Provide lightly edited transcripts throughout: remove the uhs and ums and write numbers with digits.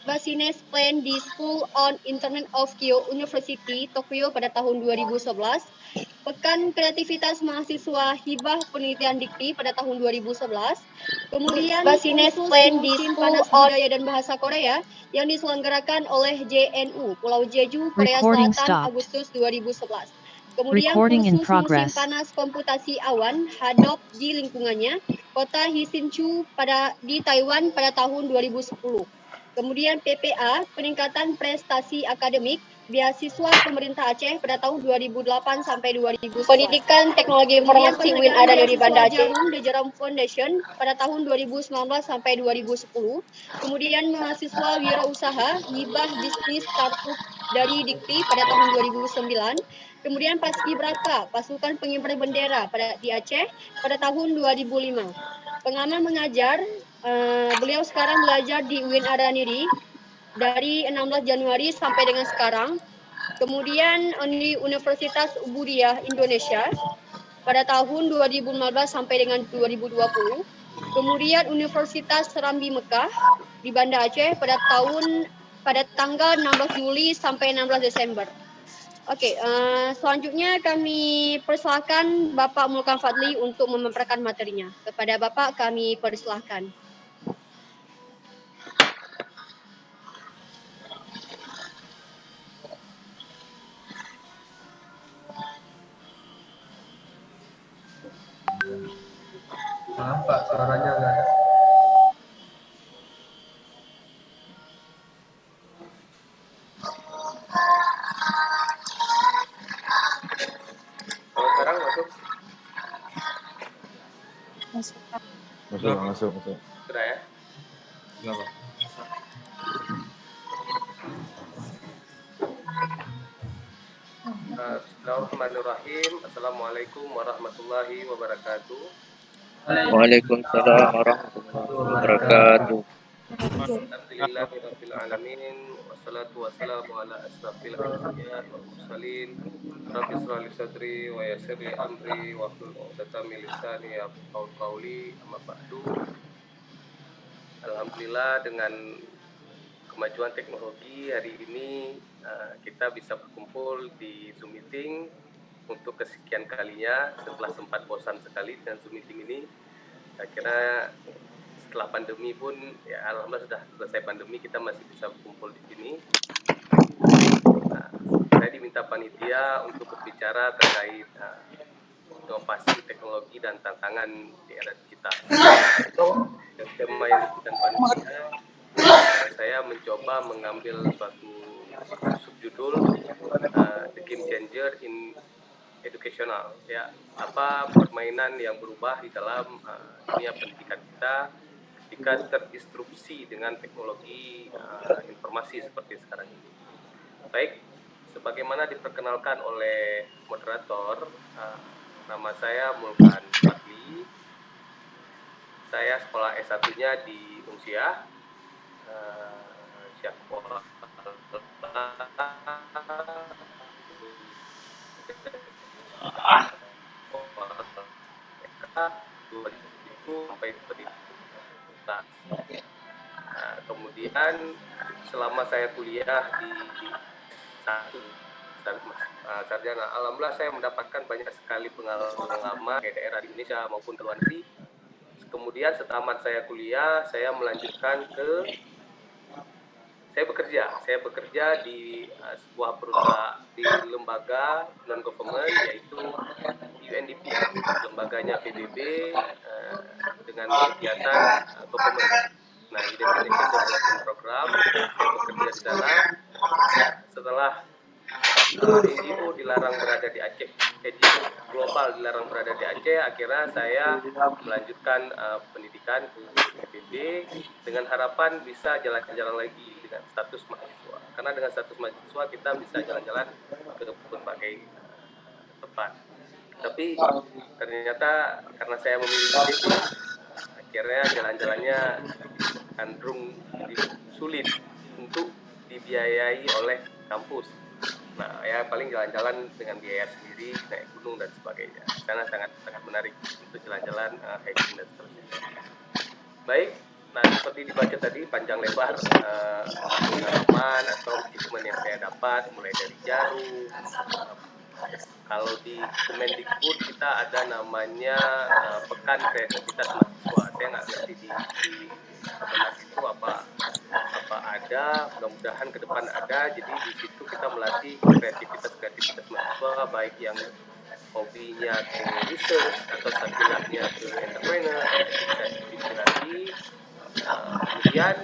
Business Plan di School on Internet of Kyoto University, Tokyo pada tahun 2011. Pekan Kreativitas Mahasiswa Hibah Penelitian Dikti pada tahun 2011. Kemudian Business kursus Plan di musim School panas on budaya dan bahasa Korea yang diselenggarakan oleh JNU Pulau Jeju, Korea Recording Selatan, stopped. Agustus 2011. Kemudian Recording in kursus musim progress. panas komputasi awan HADOP di lingkungannya kota Hisinchu di Taiwan pada tahun 2010. Kemudian PPA, peningkatan prestasi akademik beasiswa pemerintah Aceh pada tahun 2008 sampai 2011. Pendidikan Teknologi Kemudian Informasi UIN ada dari beasiswa Banda Aceh. Jarum The Jarum Foundation pada tahun 2019 sampai 2010. Kemudian mahasiswa wirausaha hibah bisnis startup dari Dikti pada tahun 2009. Kemudian Paskibraka, pasukan pengibar bendera di Aceh pada tahun 2005. Pengalaman mengajar, beliau sekarang belajar di UIN Araniri dari 16 Januari sampai dengan sekarang. Kemudian di Universitas Ubudiyah Indonesia pada tahun 2015 sampai dengan 2020. Kemudian Universitas Serambi Mekah di Banda Aceh pada tanggal 16 Juli sampai 16 Desember. Oke, selanjutnya kami persilahkan Bapak Mulkan Fadli untuk memaparkan materinya. Kepada Bapak kami persilahkan. Maaf Pak, suaranya nggak ada. Kalau sekarang masuk? Masuk. Sudah ya? Enggak, Pak. Bismillahirrahmanirrahim. Assalamualaikum warahmatullahi wabarakatuh. Waalaikumsalam warahmatullahi wabarakatuh. Alhamdulillahirabbil alamin wassalatu wassalamu ala asrofil anbiya wal mursalin. Rabbi shrah li sadri wa yassir li amri wa hlul 'uqdatam min lisani yafqahu qawli. Amma ba'du. Alhamdulillah dengan kemajuan teknologi hari ini kita bisa berkumpul di Zoom meeting untuk kesekian kalinya setelah sempat bosan sekali dengan Zoom meeting ini. Saya kira setelah pandemi pun ya alhamdulillah sudah selesai pandemi kita masih bisa berkumpul di sini. Saya diminta panitia untuk berbicara terkait inovasi teknologi dan tantangan di era digital. Tema yang diberikan panitia, saya mencoba mengambil suatu subjudul The Game Changer in Educational, ya, apa permainan yang berubah di dalam dunia pendidikan kita ketika terdisrupsi dengan teknologi informasi seperti sekarang ini. Baik, sebagaimana diperkenalkan oleh moderator, nama saya Mulkan Fadli. Saya sekolah S1-nya di Unsiah, sekolah sampai kemudian selama saya kuliah di sarjana, alhamdulillah saya mendapatkan banyak sekali pengalaman di daerah di Indonesia maupun di luar negeri. Kemudian setelah saya kuliah, saya melanjutkan saya bekerja di sebuah perusahaan di lembaga non government yaitu UNDP, lembaganya PBB dengan kegiatan government. Nah, Indonesian Development Program, saya bekerja di sana. Setelah NGO dilarang berada di Aceh, NGO global dilarang berada di Aceh, akhirnya saya melanjutkan pendidikan ke PBB dengan harapan bisa jalan-jalan lagi dengan status mahasiswa. Karena dengan status mahasiswa kita bisa jalan-jalan ke berbagai tempat. Tapi ternyata karena saya memilih PBB, akhirnya jalan-jalannya cenderung sulit untuk dibiayai oleh kampus. Nah, ya paling jalan-jalan dengan biaya sendiri, naik gunung dan sebagainya. Sana sangat menarik untuk jalan-jalan, hiking dan seterusnya. Baik, nah seperti dibaca tadi panjang lebar pengalaman atau achievement yang saya dapat mulai dari jarum. Kalau di Kemendikbud kita ada namanya Pekan Kreativitas Mahasiswa. Saya nggak ngerti di Kemenak itu apa ada, mudah-mudahan ke depan ada. Jadi di situ kita melatih kreativitas mahasiswa, baik yang hobinya ke research atau sakilahnya ke entrepreneur, bisa dilatih. Kemudian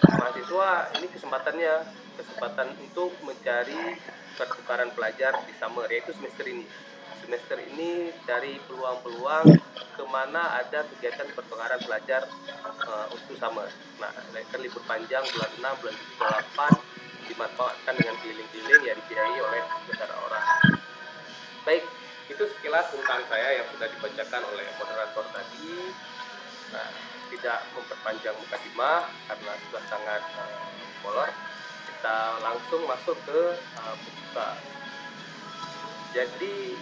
mahasiswa ini kesempatan untuk mencari pertukaran pelajar di summer, yaitu semester ini cari peluang-peluang kemana ada kegiatan pertukaran pelajar untuk summer. Nah, kan libur panjang bulan 6, bulan 8 dimanfaatkan dengan keliling-keliling ya, dibiayai oleh negara orang. Baik, itu sekilas tentang saya yang sudah dibacakan oleh moderator tadi. Nah, tidak memperpanjang mukadimah karena sudah sangat molor. Kita langsung masuk ke pembuka. Jadi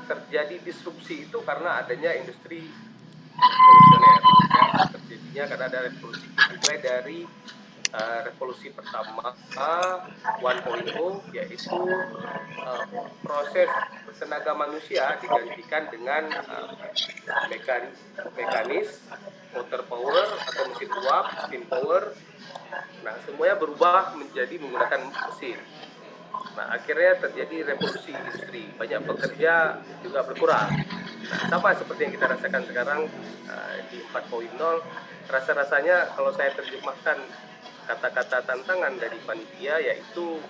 terjadi disrupsi itu karena adanya industri revolusioner. Ya, terjadinya karena ada revolusi, mulai dari revolusi pertama 1.0, yaitu proses tenaga manusia digantikan dengan mekanis, motor power atau mesin uap, steam power. Nah, semuanya berubah menjadi menggunakan mesin. Nah, akhirnya terjadi revolusi industri, banyak pekerja juga berkurang. Nah, sama seperti yang kita rasakan sekarang di 4.0, rasa-rasanya kalau saya terjemahkan kata-kata tantangan dari panitia, yaitu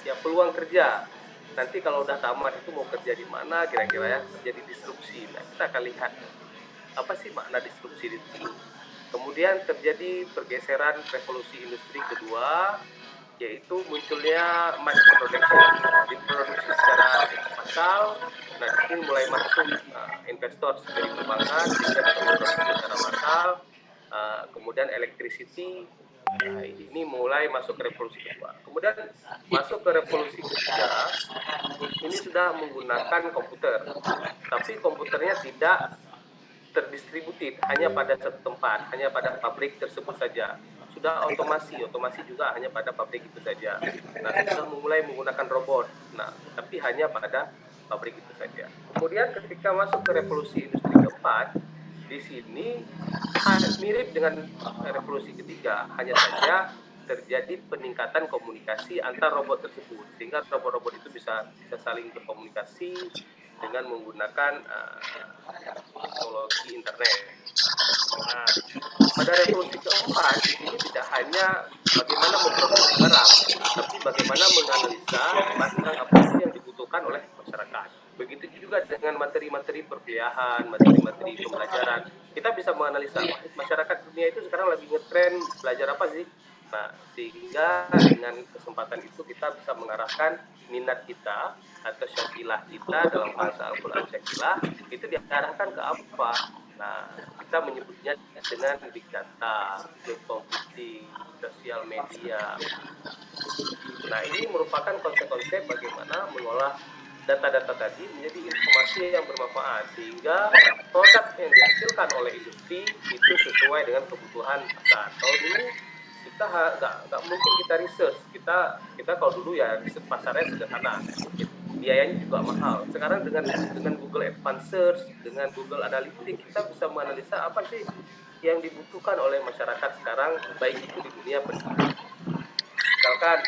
ya peluang kerja. Nanti kalau udah tamat itu mau kerja di mana kira-kira ya, terjadi disrupsi. Nah, kita akan lihat apa sih makna disrupsi itu. Kemudian terjadi pergeseran revolusi industri kedua, yaitu munculnya mass production, diproduksi secara massal. Nah, di sini mulai masuk investor dari perbankan sehingga bisa memproduksi secara massal. Kemudian electricity, ini mulai masuk ke revolusi kedua. Kemudian masuk ke revolusi ketiga, ini sudah menggunakan komputer, tapi komputernya tidak terdistributif hanya pada satu tempat, hanya pada pabrik tersebut saja. Sudah otomasi juga hanya pada pabrik itu saja. Nah, sudah mulai menggunakan robot, nah tapi hanya pada pabrik itu saja. Kemudian ketika masuk ke revolusi industri keempat, di sini mirip dengan revolusi ketiga, hanya saja terjadi peningkatan komunikasi antar robot tersebut, sehingga robot-robot itu bisa saling berkomunikasi dengan menggunakan teknologi internet. Nah, pada revolusi keempat di sini tidak hanya bagaimana memproduksi barang, tapi bagaimana menganalisa barang apa yang dibutuhkan oleh masyarakat. Begitu juga dengan materi-materi perkuliahan, materi-materi pembelajaran. Kita bisa menganalisa masyarakat dunia itu sekarang lagi ngetren belajar apa sih. Nah, sehingga dengan kesempatan itu kita bisa mengarahkan minat kita atau syakilah kita, dalam bahasa Al-Quran syakilah itu diarahkan ke apa. Nah, kita menyebutnya dengan big data, cloud computing, sosial media. Nah, ini merupakan konsep-konsep bagaimana mengolah data-data tadi menjadi informasi yang bermanfaat, sehingga produk yang dihasilkan oleh industri itu sesuai dengan kebutuhan pasar. Kalau dulu kita nggak mungkin kita research, kita kalau dulu ya riset pasarnya sederhana, biayanya juga mahal. Sekarang dengan Google Advanced Search, dengan Google Analytics, kita bisa menganalisa apa sih yang dibutuhkan oleh masyarakat sekarang, baik itu di dunia pendidikan. Misalkan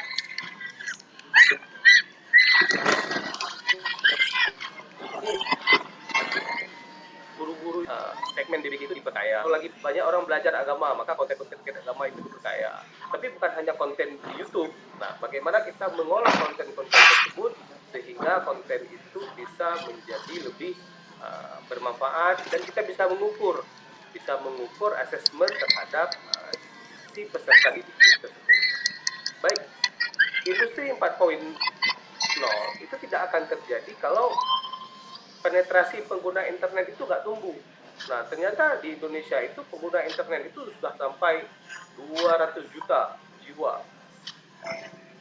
guru-guru segmen didik itu diperkaya. Kalau lagi banyak orang belajar agama, maka konten-konten agama itu diperkaya. Tapi bukan hanya konten di YouTube. Nah, bagaimana kita mengolah konten-konten tersebut sehingga konten itu bisa menjadi lebih bermanfaat, dan kita bisa mengukur asesmen terhadap si peserta didik tersebut. Baik, industri 4.0 itu tidak akan terjadi kalau penetrasi pengguna internet itu nggak tumbuh. Nah, ternyata di Indonesia itu pengguna internet itu sudah sampai 200 juta jiwa.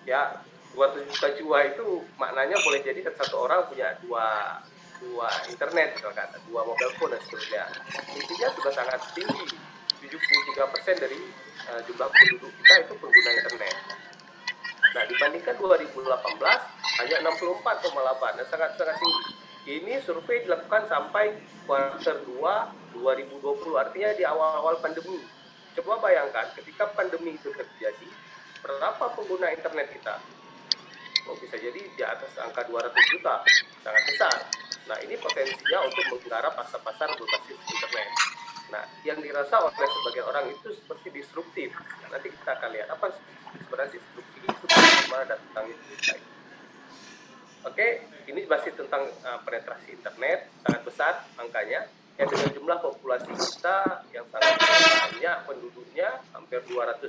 Ya, 200 juta jiwa itu maknanya boleh jadi satu orang punya dua internet, misalkan dua mobile phone dan seterusnya. Intinya sudah sangat tinggi. 73% dari jumlah penduduk kita itu pengguna internet. Nah, dibandingkan 2018 hanya 64,8, dan sangat-sangat tinggi. Ini survei dilakukan sampai kuartal 2 2020, artinya di awal-awal pandemi. Coba bayangkan ketika pandemi itu terjadi, berapa pengguna internet kita? Oh, bisa jadi di atas angka 200 juta, sangat besar. Nah, ini potensinya untuk menggarap pasar-pasar berbasis internet. Nah, yang dirasa oleh sebagian orang itu seperti disruptif. Nah, nanti kita akan lihat apa sebenarnya disrupsi itu, bagaimana datangnya cerita itu. Oke, ini masih tentang penetrasi internet, sangat besar angkanya. Ya, dengan jumlah populasi kita yang sangat banyak penduduknya, hampir 250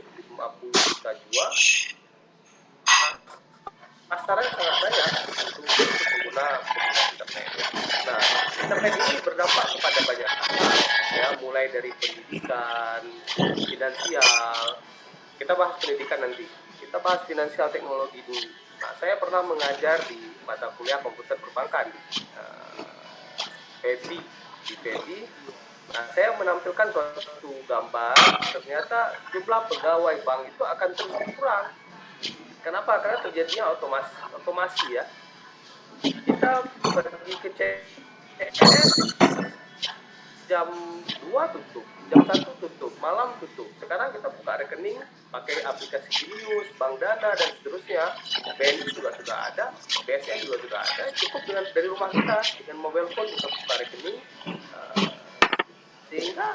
juta jiwa, pasaran sangat banyak untuk pengguna internet. Nah, internet ini berdampak kepada banyak hal, ya, mulai dari pendidikan, finansial. Kita bahas pendidikan nanti. Kita bahas finansial teknologi dulu. Nah, saya pernah mengajar di mata kuliah komputer perbankan di FEBI. Nah, saya menampilkan suatu gambar, ternyata jumlah pegawai bank itu akan terus berkurang. Kenapa? Karena terjadinya otomasi ya. Kita pergi ke CS jam 2 tutup, jam 1 tutup, malam tutup. Sekarang kita buka rekening pakai aplikasi Genius, Bank Dana, dan seterusnya. BNI juga sudah ada, BSN juga sudah ada. Cukup dengan dari rumah kita, dengan mobile phone kita buka rekening, sehingga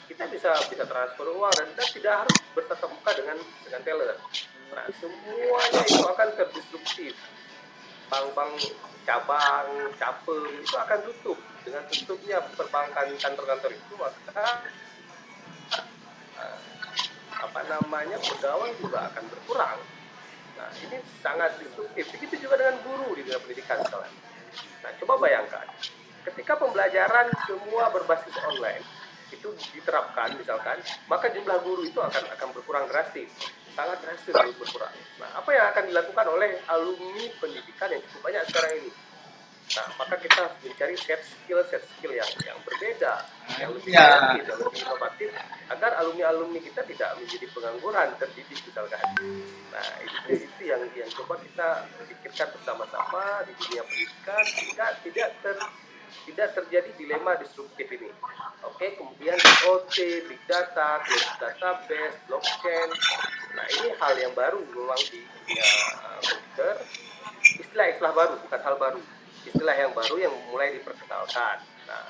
kita bisa transfer uang dan kita tidak harus bertatap muka dengan teller. Nah, semuanya itu akan terdisruptif. Bank-bank cabang, capem itu akan tutup. Dengan tutupnya perbankan kantor-kantor itu, maka pegawai juga akan berkurang. Nah, ini sangat disruptif. Begitu juga dengan guru di dunia pendidikan misalnya. Nah, coba bayangkan, ketika pembelajaran semua berbasis online itu diterapkan misalkan, maka jumlah guru itu akan berkurang drastis. Sangat drastis berkurang. Nah, apa yang akan dilakukan oleh alumni pendidikan yang cukup banyak sekarang ini? Nah, maka kita harus mencari set skill yang berbeda, yang lebih kreatif, yang lebih inovatif, agar alumni kita tidak menjadi pengangguran, terdidik misalkan. Nah, itu yang coba kita pikirkan bersama-sama di dunia pendidikan, sehingga tidak terjadi dilema disruptif ini. Oke, kemudian IoT, Big Data, Cloud Database, Blockchain. Nah, ini hal yang baru memang di dunia komputer. Istilah baru, bukan hal baru. Istilah yang baru yang mulai diperkenalkan. Nah,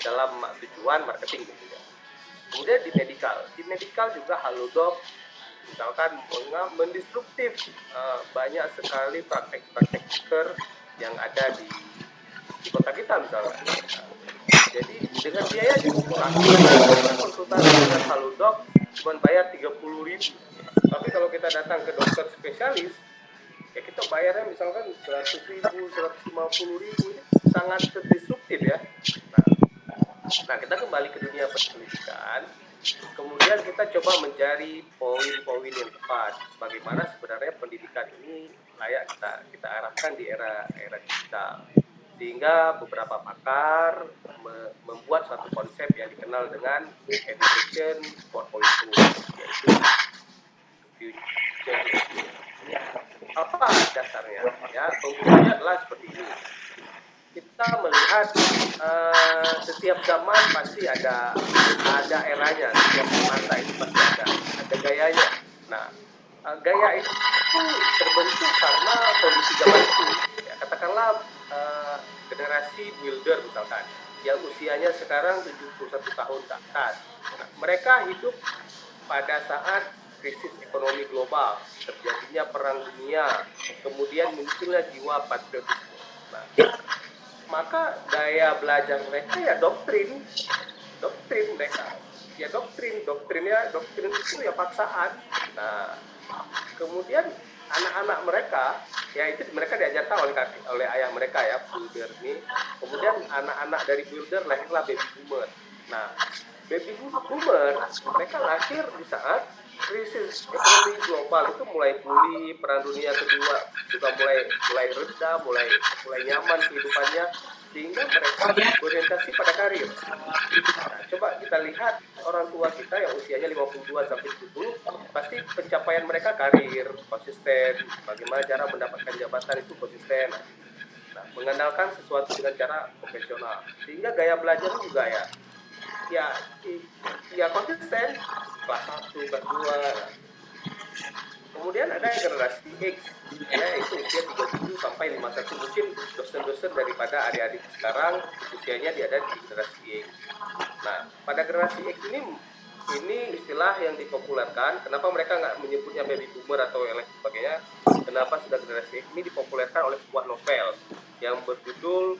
dalam tujuan marketing tentunya. Kemudian di medical juga halodoc, misalkan mendisruptif banyak sekali praktek-praktek yang ada di kota kita misalnya. Jadi dengan biaya cukup murah, konsultasi dengan halodoc cuma bayar 30.000. Tapi kalau kita datang ke dokter spesialis, ya kita bayarnya misalkan 100.000, 150.000, ini sangat disruptif ya. Nah, kita kembali ke dunia pendidikan, kemudian kita coba mencari poin-poin yang tepat. Bagaimana sebenarnya pendidikan ini layak kita arahkan di era digital. Sehingga beberapa pakar membuat satu konsep yang dikenal dengan Education 4.0, yaitu future. Apa dasarnya? Ya, pembuatnya adalah seperti ini. Kita melihat setiap zaman pasti ada eranya, setiap masa itu pasti ada gayanya. Nah, gaya itu terbentuk karena kondisi zaman itu. Ya, katakanlah generasi builder misalkan, yang usianya sekarang 71 tahun ke atas. Nah, mereka hidup pada saat krisis ekonomi global, terjadinya perang dunia, kemudian munculnya jiwa patriotisme. Nah, maka daya belajar mereka ya doktrin mereka. Ya doktrin itu ya paksaan. Nah, kemudian anak-anak mereka, ya itu mereka diajarkan oleh ayah mereka ya, builder ini. Kemudian anak-anak dari builder lahirlah baby boomer. Nah, baby boomer mereka lahir di saat krisis ekonomi global itu mulai pulih, perang dunia kedua juga mulai reda, mulai nyaman kehidupannya, sehingga mereka berorientasi pada karir. Nah, coba kita lihat orang tua kita yang usianya 52 sampai 70, pasti pencapaian mereka karir, konsisten, bagaimana cara mendapatkan jabatan itu konsisten. Nah, mengandalkan sesuatu dengan cara konvensional, sehingga gaya belajar juga ya konsisten, kelas 1, kelas 2. Nah, kemudian ada generasi X, ya itu usia 37 sampai 51, mungkin dosen-dosen daripada adik-adik sekarang usianya dia ada di generasi X. Nah, pada generasi X ini istilah yang dipopulerkan. Kenapa mereka nggak menyebutnya baby boomer atau yang lain sebagainya? Kenapa sudah generasi X ini dipopulerkan oleh sebuah novel yang berjudul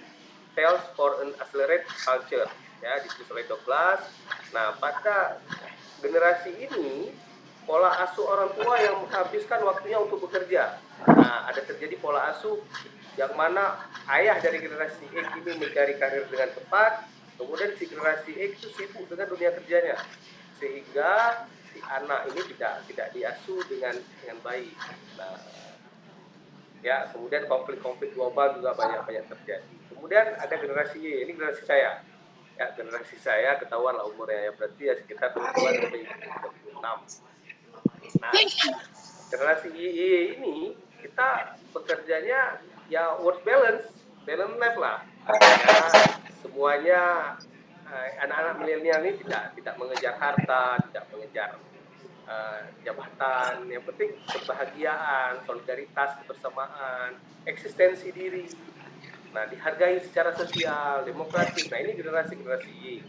Tales for an Accelerated Culture, ya, ditulis oleh Douglas. Nah, pada generasi ini pola asuh orang tua yang menghabiskan waktunya untuk bekerja. Nah, ada terjadi pola asuh yang mana ayah dari generasi X ini mencari karir dengan cepat, kemudian si generasi X itu sibuk dengan dunia kerjanya, sehingga si anak ini tidak diasuh dengan baik. Nah, ya, kemudian konflik-konflik global juga banyak terjadi. Kemudian ada generasi Y, ini generasi saya. Ya, generasi saya ketahuan lah umurnya, ya berarti ya sekitar 26. Nah, generasi Y ini kita bekerjanya ya work balance life lah. Ya, semuanya anak-anak milenial ini tidak mengejar harta, tidak mengejar jabatan. Yang penting kebahagiaan, solidaritas, kebersamaan, eksistensi diri. Nah, dihargai secara sosial, demokratis. Nah, ini generasi Y.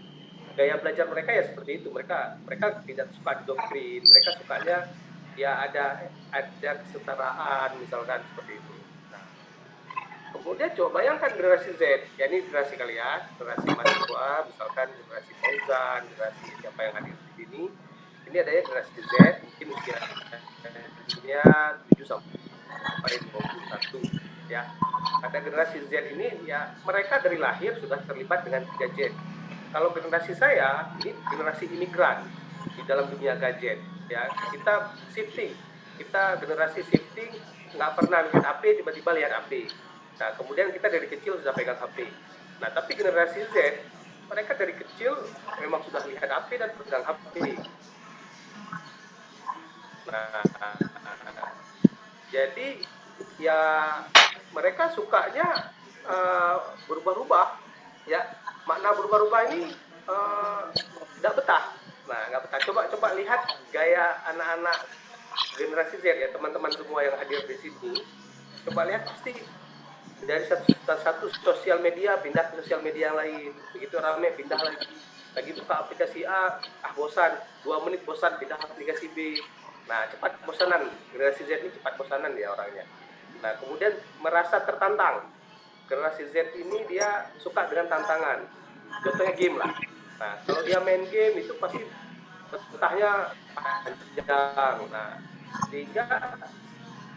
Gaya belajar mereka ya seperti itu. Mereka tidak suka doktrin, mereka sukanya ya ada kesetaraan, misalkan seperti itu. Nah, kemudian coba bayangkan generasi Z, ya ini generasi kalian, generasi mahasiswa, misalkan generasi Fauzan, generasi siapa yang hadir di sini. Ini adanya generasi Z, mungkin usianya 7 sampai 21, ya. Ada generasi Z ini ya mereka dari lahir sudah terlibat dengan gadget. Kalau generasi saya ini generasi imigran di dalam dunia gadget, ya. Kita shifting, kita generasi shifting, nggak pernah lihat HP, tiba-tiba lihat HP. Nah, kemudian kita dari kecil sudah pegang HP. Nah, tapi generasi Z, mereka dari kecil memang sudah lihat HP dan pegang HP. Nah, jadi ya mereka sukanya berubah-ubah, ya. Makna berubah-ubah ini nggak betah. Nah, nggak betah. Coba lihat gaya anak-anak generasi Z, ya, teman-teman semua yang hadir di sini. Coba lihat, pasti dari satu sosial media pindah ke sosial media yang lain. Begitu rame pindah lagi buka aplikasi A, bosan, 2 menit bosan, pindah aplikasi B. Nah, cepat bosanan. Generasi Z ini cepat bosanan ya orangnya. Nah, kemudian merasa tertantang. Generasi Z ini dia suka dengan tantangan. Contohnya game lah. Nah, kalau dia main game itu pasti betahnya panjang. Nah, sehingga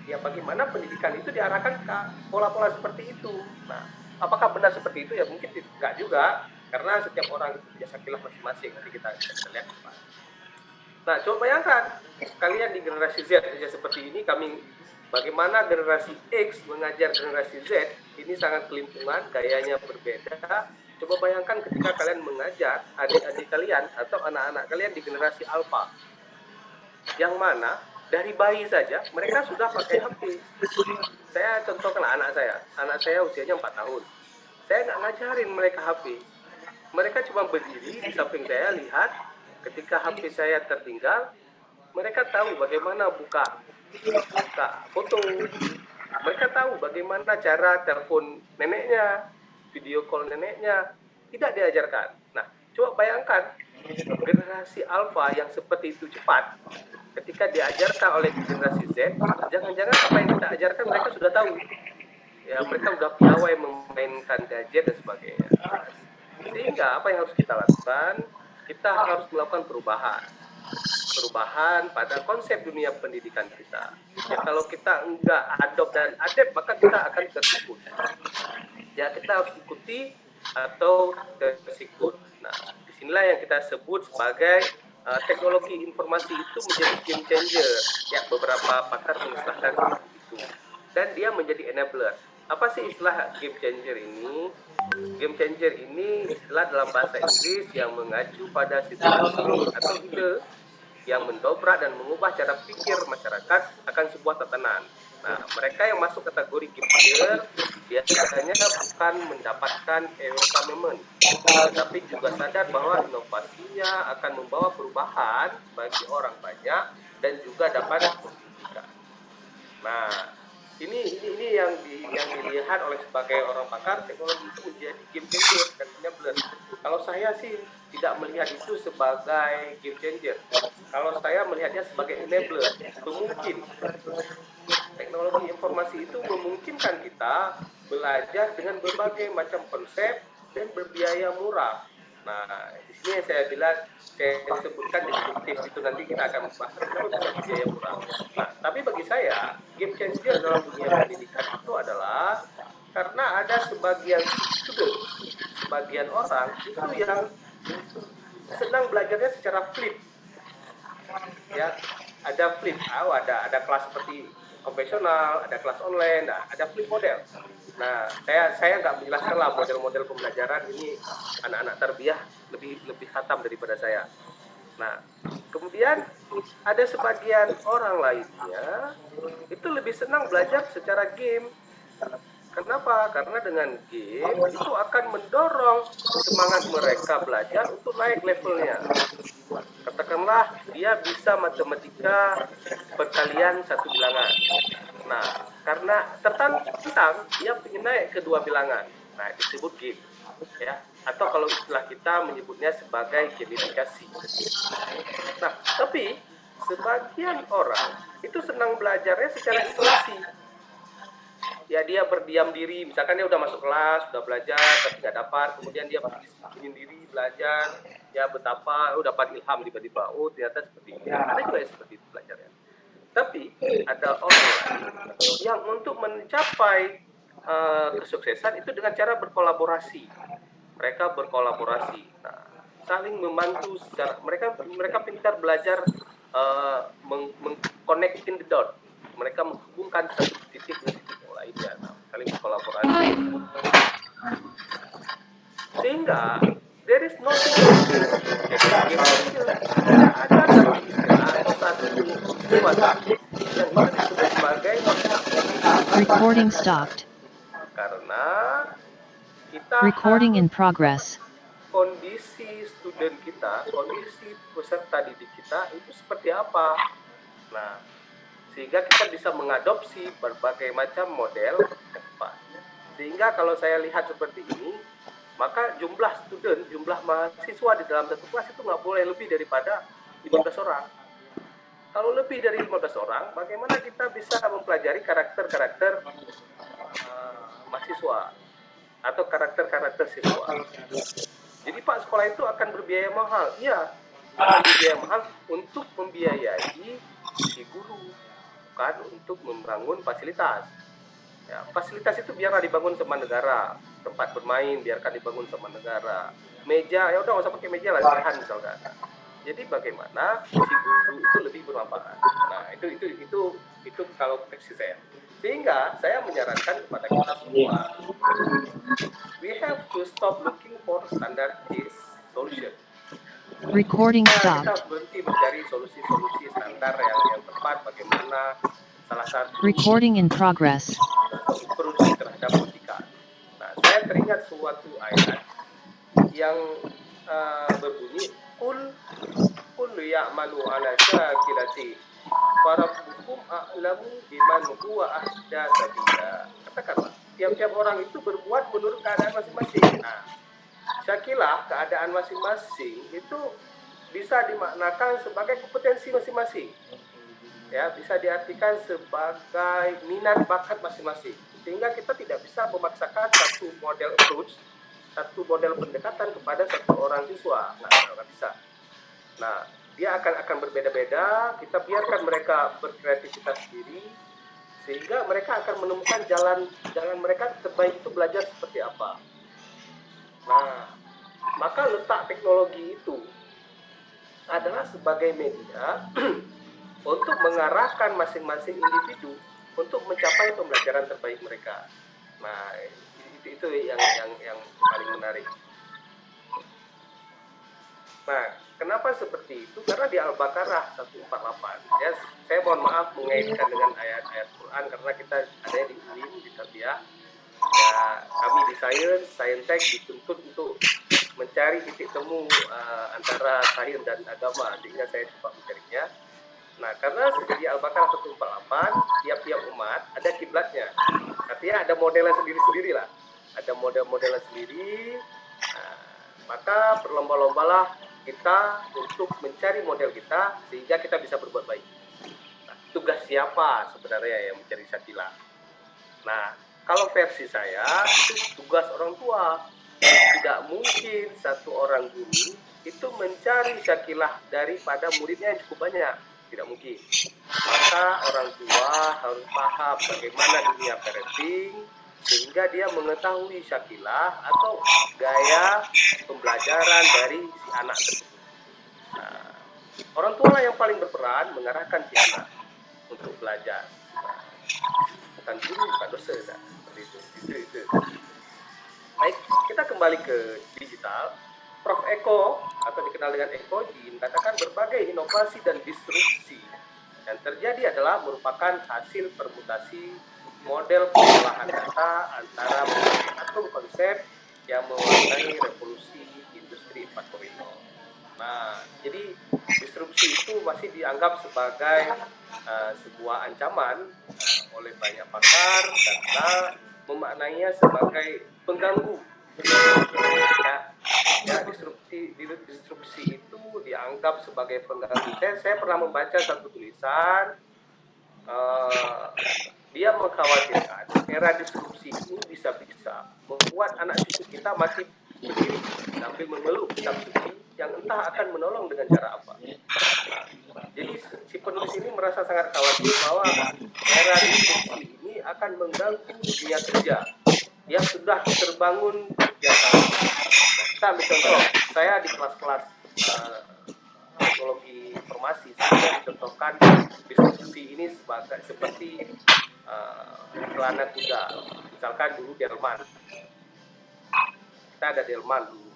ya bagaimana pendidikan itu diarahkan ke pola-pola seperti itu. Nah, apakah benar seperti itu? Ya mungkin tidak juga, karena setiap orang itu punya sakilah masing-masing. Nanti kita lihat. Nah, coba bayangkan kalian di generasi Z saja seperti ini, bagaimana generasi X mengajar generasi Z, ini sangat kelimpungan, gayanya berbeda. Coba bayangkan ketika kalian mengajar adik-adik kalian atau anak-anak kalian di generasi Alpha, yang mana dari bayi saja mereka sudah pakai HP. Saya contohkan anak saya usianya 4 tahun. Saya nggak ngajarin mereka HP. Mereka cuma berdiri di samping saya, lihat. Ketika HP saya tertinggal, mereka tahu bagaimana buka foto. Mereka tahu bagaimana cara telepon neneknya, video call neneknya. Tidak diajarkan. Nah, coba bayangkan generasi Alpha yang seperti itu cepat, ketika diajarkan oleh generasi Z, jangan-jangan apa yang kita ajarkan mereka sudah tahu. Ya, mereka sudah piawai memainkan gadget dan sebagainya. Sehingga apa yang harus kita lakukan? Kita harus melakukan perubahan pada konsep dunia pendidikan kita. Ya, kalau kita enggak adopt dan adapt, maka kita akan tersikut. Ya, kita harus ikuti atau tersikut. Nah, disinilah yang kita sebut sebagai teknologi informasi itu menjadi game changer. Ya, beberapa pakar mengistilahkan itu. Dan dia menjadi enabler. apa sih istilah game changer ini? Game changer ini istilah dalam bahasa Inggris yang mengacu pada situasi atau ide yang mendobrak dan mengubah cara pikir masyarakat akan sebuah tatanan. Nah, mereka yang masuk kategori game changer biasanya bukan mendapatkan eureka moment, tetapi juga sadar bahwa inovasinya akan membawa perubahan bagi orang banyak dan juga dapat membuktikan. Nah, ini yang dilihat oleh sebagai orang pakar, teknologi itu menjadi game changer dan enabler. Kalau saya sih tidak melihat itu sebagai game changer. Kalau saya melihatnya sebagai enabler, pemungkin. Teknologi informasi itu memungkinkan kita belajar dengan berbagai macam konsep dan berbiaya murah. Nah, di sini yang saya bilang, saya sebutkan disruptif itu, nanti kita akan bahas kenapa bisa berbiaya murah. Nah, tapi bagi saya, game changer dalam dunia pendidikan itu adalah karena ada sebagian student, sebagian orang itu yang senang belajarnya secara flip. Ya, ada flip, ada kelas seperti konvensional, ada kelas online, nah, ada flip model. Nah, saya nggak menjelaskan lah model-model pembelajaran ini, anak-anak tarbiyah lebih khatam daripada saya. Nah, kemudian ada sebagian orang lainnya itu lebih senang belajar secara game. Kenapa? Karena dengan game itu akan mendorong semangat mereka belajar untuk naik levelnya. Katakanlah dia bisa matematika perkalian satu bilangan. Nah, karena tertantang, dia ingin naik ke dua bilangan. Nah, disebut game. Ya, atau kalau istilah kita menyebutnya sebagai gamifikasi. Nah, tapi sebagian orang itu senang belajarnya secara isolasi. Ya, dia berdiam diri, misalkan dia udah masuk kelas, udah belajar, tapi nggak dapat, kemudian dia pergi sendiri belajar, ya betapa, dapat ilham tiba-tiba, ternyata seperti ini. Ada juga yang seperti itu belajarnya. Tapi ada orang lain yang untuk mencapai kesuksesan itu dengan cara berkolaborasi. Mereka berkolaborasi, nah, saling membantu secara, mereka pintar belajar mengconnecting the dot. Mereka menghubungkan satu titik ke titik yang lainnya, nah, saling berkolaborasi. Sehingga there is no single thing that is game changer. Tidak ada satu istilah atau satu sesuatu yang itu disebut sebagai Recording stopped. karena kita Recording in harus progress. kondisi student kita, kondisi peserta didik kita itu seperti apa. Nah, sehingga kita bisa mengadopsi berbagai macam model ke depan. Sehingga kalau saya lihat seperti ini, maka jumlah student, jumlah mahasiswa di dalam satu kelas itu nggak boleh lebih daripada 15 orang. Kalau lebih dari 15 orang, bagaimana kita bisa mempelajari karakter-karakter mahasiswa atau karakter-karakter siswa. Jadi Pak, sekolah itu akan berbiaya mahal. Iya, akan berbiaya mahal untuk membiayai si guru, bukan untuk membangun fasilitas. Ya, fasilitas itu biarlah dibangun sama negara, tempat bermain biarkan dibangun sama negara, meja ya udah nggak usah pakai meja lah, serahan misalkan. Jadi bagaimana si guru itu lebih bermanfaat. Nah, itu kalau versi saya. Sehingga saya menyarankan kepada kita semua, we have to stop looking for standardized solution. Recording Kita stopped. harus berhenti mencari solusi-solusi standar yang tepat bagaimana salah satu Recording in progress. produksi terhadap etika. Nah, saya teringat suatu ayat yang berbunyi kul ya'malu ala syakilati farabbukum a'lamu biman huwa ahda sabila. Katakanlah, tiap-tiap orang itu berbuat menurut keadaan masing-masing. Nah, syakilah, keadaan masing-masing itu bisa dimaknakan sebagai kompetensi masing-masing. Ya, bisa diartikan sebagai minat bakat masing-masing. Sehingga kita tidak bisa memaksakan satu model approach, satu model pendekatan kepada satu orang siswa. Nah, nggak bisa. Nah, dia akan berbeda-beda. Kita biarkan mereka berkreativitas sendiri, sehingga mereka akan menemukan jalan mereka terbaik itu belajar seperti apa. Nah, maka letak teknologi itu adalah sebagai media untuk mengarahkan masing-masing individu untuk mencapai pembelajaran terbaik mereka. Nah, itu yang paling menarik. Nah, kenapa seperti itu? Karena di Al-Baqarah 148. Ya, saya mohon maaf mengaitkan dengan ayat-ayat Quran karena kita ada di UIN, di Tarbiyah. Ya, kami di Saintek dituntut untuk mencari titik temu antara sains dan agama, sehingga saya coba mencarinya. Nah, karena di Al-Baqarah 148, tiap-tiap umat ada kiblatnya. Artinya ada modelnya sendiri-sendiri lah. Ada model-modelnya sendiri. Maka berlomba-lombalah kita untuk mencari model kita sehingga kita bisa berbuat baik. Nah, tugas siapa sebenarnya yang mencari Syakila? Nah, kalau versi saya itu tugas orang tua. Tidak mungkin satu orang guru itu mencari Syakilah daripada muridnya yang cukup banyak. Tidak mungkin. Maka orang tua harus paham bagaimana dunia parenting sehingga dia mengetahui Syakilah atau gaya pembelajaran dari si anak tersebut. Nah, orang tua lah yang paling berperan mengarahkan si anak untuk belajar. Nah, bukan guru, bukan dosen. Nah, seperti itu. Baik, kita kembali ke digital. Prof. Eko atau dikenal dengan Eko Jin katakan berbagai inovasi dan disrupsi yang terjadi adalah merupakan hasil permutasi model pengolahan data antara berbagai konsep yang mewarnai revolusi industri 4.0. Nah, jadi disrupsi itu masih dianggap sebagai sebuah ancaman oleh banyak pakar karena memaknainya sebagai pengganggu. Ya, disrupsi itu dianggap sebagai pengganggu. Saya pernah membaca satu tulisan, dia mengkhawatirkan era disrupsi ini bisa-bisa membuat anak cucu kita mati berdiri sambil memeluk kitab suci yang entah akan menolong dengan cara apa. Nah, jadi si penulis ini merasa sangat khawatir bahwa era disrupsi ini akan mengganggu dunia kerja yang sudah terbangun sejak tahun. Kita ambil contoh, saya di kelas-kelas teknologi informasi, saya mencontohkan disrupsi ini seperti pelana kuda. Misalkan dulu Delman. Kita ada Delman dulu.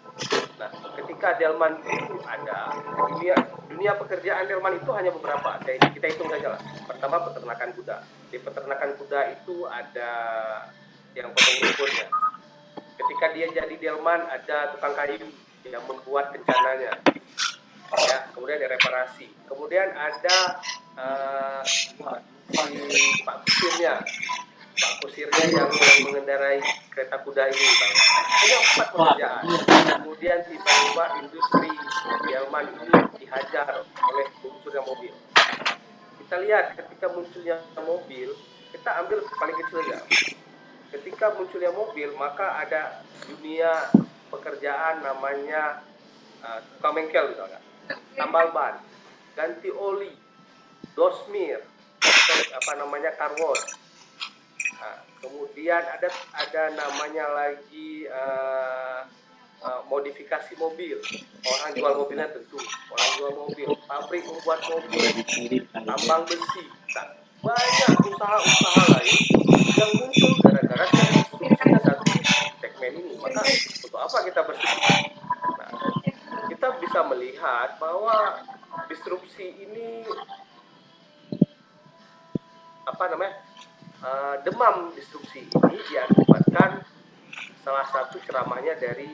Nah, ketika Delman itu ada, dunia pekerjaan Delman itu hanya beberapa. Kita hitung saja lah. Pertama, peternakan kuda. Di peternakan kuda itu ada yang potong rumputnya. Ketika dia jadi Delman, ada tukang kayu yang membuat kencananya. Ya, kemudian ada reparasi. Kemudian ada Pak Kusirnya yang mengendarai kereta kuda ini. Hanya 4 pekerjaan. Kemudian tiba-tiba industri Delman ini dihajar oleh munculnya mobil. Kita lihat ketika munculnya mobil, kita ambil paling kecil saja. Ketika munculnya mobil, maka ada dunia pekerjaan namanya tukang bengkel misalnya, tambal ban, ganti oli, dosmir, car wash. Nah, kemudian ada namanya lagi modifikasi mobil. Orang jual mobilnya tentu, orang jual mobil, pabrik membuat mobil, tambang besi. Nah, banyak usaha-usaha lain yang muncul gara-gara disrupsinya satu segmen ini. Maka untuk apa kita bersedih? Nah, kita bisa melihat bahwa disrupsi ini demam disrupsi ini diakibatkan salah satu ceramahnya dari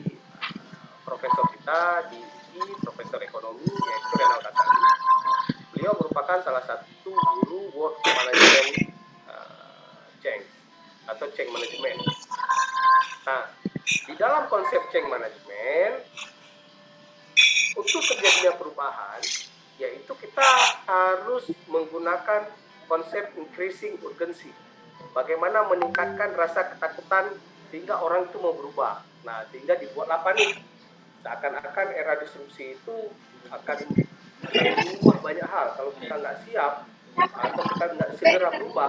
profesor kita di UI, profesor ekonomi, yaitu Renal Kasali. Beliau merupakan salah satu guru World Management Change atau Change Management. Nah, di dalam konsep Change Management, untuk terjadinya perubahan, yaitu kita harus menggunakan konsep increasing urgency. Bagaimana meningkatkan rasa ketakutan sehingga orang itu mau berubah. Nah, sehingga dibuatlah panik. Seakan-akan era disrupsi itu akan mengubah banyak hal. Kalau kita nggak siap atau kita nggak segera berubah,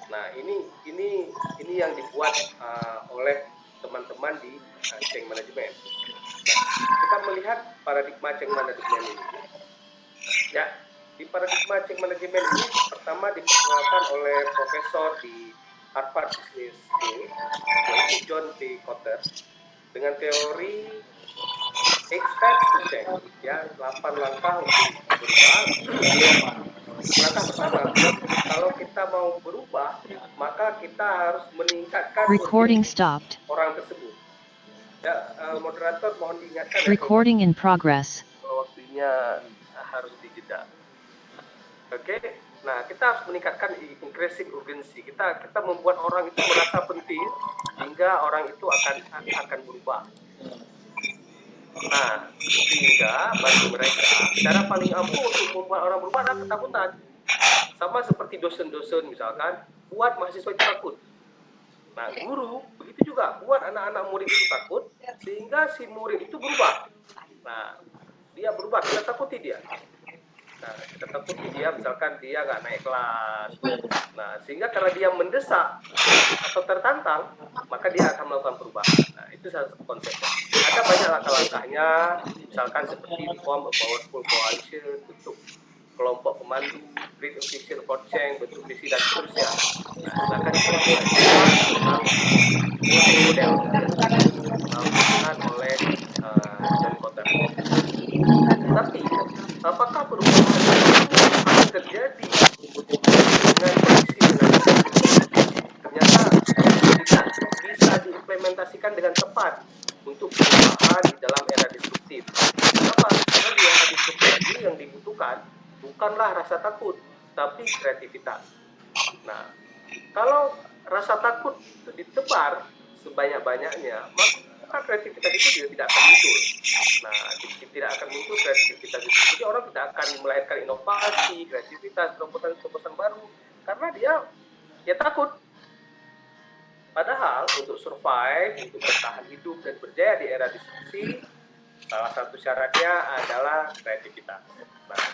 nah ini yang dibuat oleh teman-teman di Change Management. Nah, kita melihat paradigma Change Management ini. Ya, di paradigma Change Management ini pertama diperkenalkan oleh profesor di Harvard Business School, yaitu John P. Kotter, dengan teori X-Step to Change, ya, 8 langkah untuk berubah. Langkah pertama, kalau kita mau berubah, maka kita harus meningkatkan Recording urgensi stopped. orang tersebut. Ya, moderator mohon diingatkan ya, Recording in progress. kalau waktunya harus dijeda. Oke, nah kita harus meningkatkan increasing urgency. Kita membuat orang itu merasa penting sehingga orang itu akan berubah. Nah, sehingga bagi mereka cara paling ampuh untuk membuat orang berubah adalah ketakutan. Sama seperti dosen-dosen misalkan, buat mahasiswa itu takut. Nah, guru begitu juga, buat anak-anak murid itu takut sehingga si murid itu berubah. Nah, dia berubah, kita takuti dia. Nah, kita takuti dia, misalkan dia nggak naik kelas. Nah, sehingga karena dia mendesak atau tertantang, maka dia akan melakukan perubahan. Nah, itu salah satu konsepnya. Ada banyak langkah-langkahnya, misalkan seperti form a powerful coalition, bentuk kelompok pemandu, create a vision for change, bentuk visi dan seterusnya. Nah, silakan disimak tentang model yang oleh John Kotter. Tapi apakah perubahan itu akan terjadi dengan kondisi ternyata tidak bisa diimplementasikan dengan tepat untuk perubahan di dalam era disruptif. Kenapa? Karena di era disruptif ini yang dibutuhkan bukanlah rasa takut, tapi kreativitas. Nah, kalau rasa takut itu ditebar sebanyak-banyaknya, maka kreativitas itu juga tidak akan muncul. Nah, tidak akan muncul kreativitas itu. Jadi orang tidak akan melahirkan inovasi, kreativitas, terobosan baru, karena dia takut. Padahal untuk survive, untuk bertahan hidup dan berjaya di era disrupsi, salah satu syaratnya adalah kreativitas. Nah,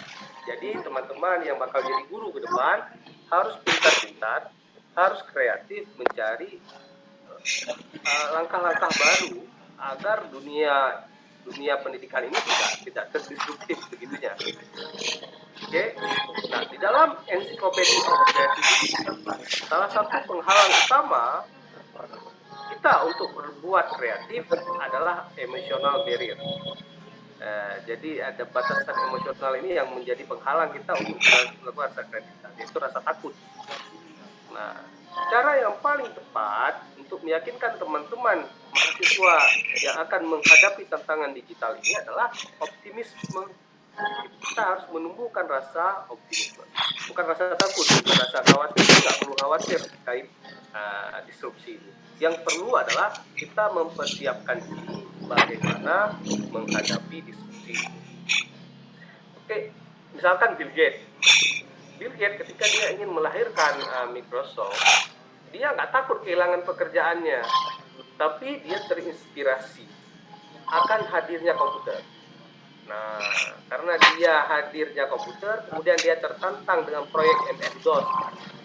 jadi teman-teman yang bakal jadi guru ke depan harus pintar-pintar, harus kreatif mencari langkah-langkah baru agar dunia pendidikan ini tidak terdisruptif begitunya. Oke, nah di dalam ensiklopedia of creativity, salah satu penghalang utama kita untuk berbuat kreatif adalah emotional barrier. Jadi ada batasan emosional ini yang menjadi penghalang kita untuk melakukan rasa kreativitas, yaitu rasa takut. Nah, cara yang paling tepat untuk meyakinkan teman-teman mahasiswa yang akan menghadapi tantangan digital ini adalah optimisme. Kita harus menumbuhkan rasa optimisme, bukan rasa takut, bukan rasa khawatir. Tidak perlu khawatir terkait disrupsi ini. Yang perlu adalah kita mempersiapkan diri bagaimana menghadapi disrupsi ini. Oke, misalkan Bill Gates ketika dia ingin melahirkan Microsoft, dia nggak takut kehilangan pekerjaannya, tapi dia terinspirasi akan hadirnya komputer. Nah, karena dia hadirnya komputer, kemudian dia tertantang dengan proyek MS-DOS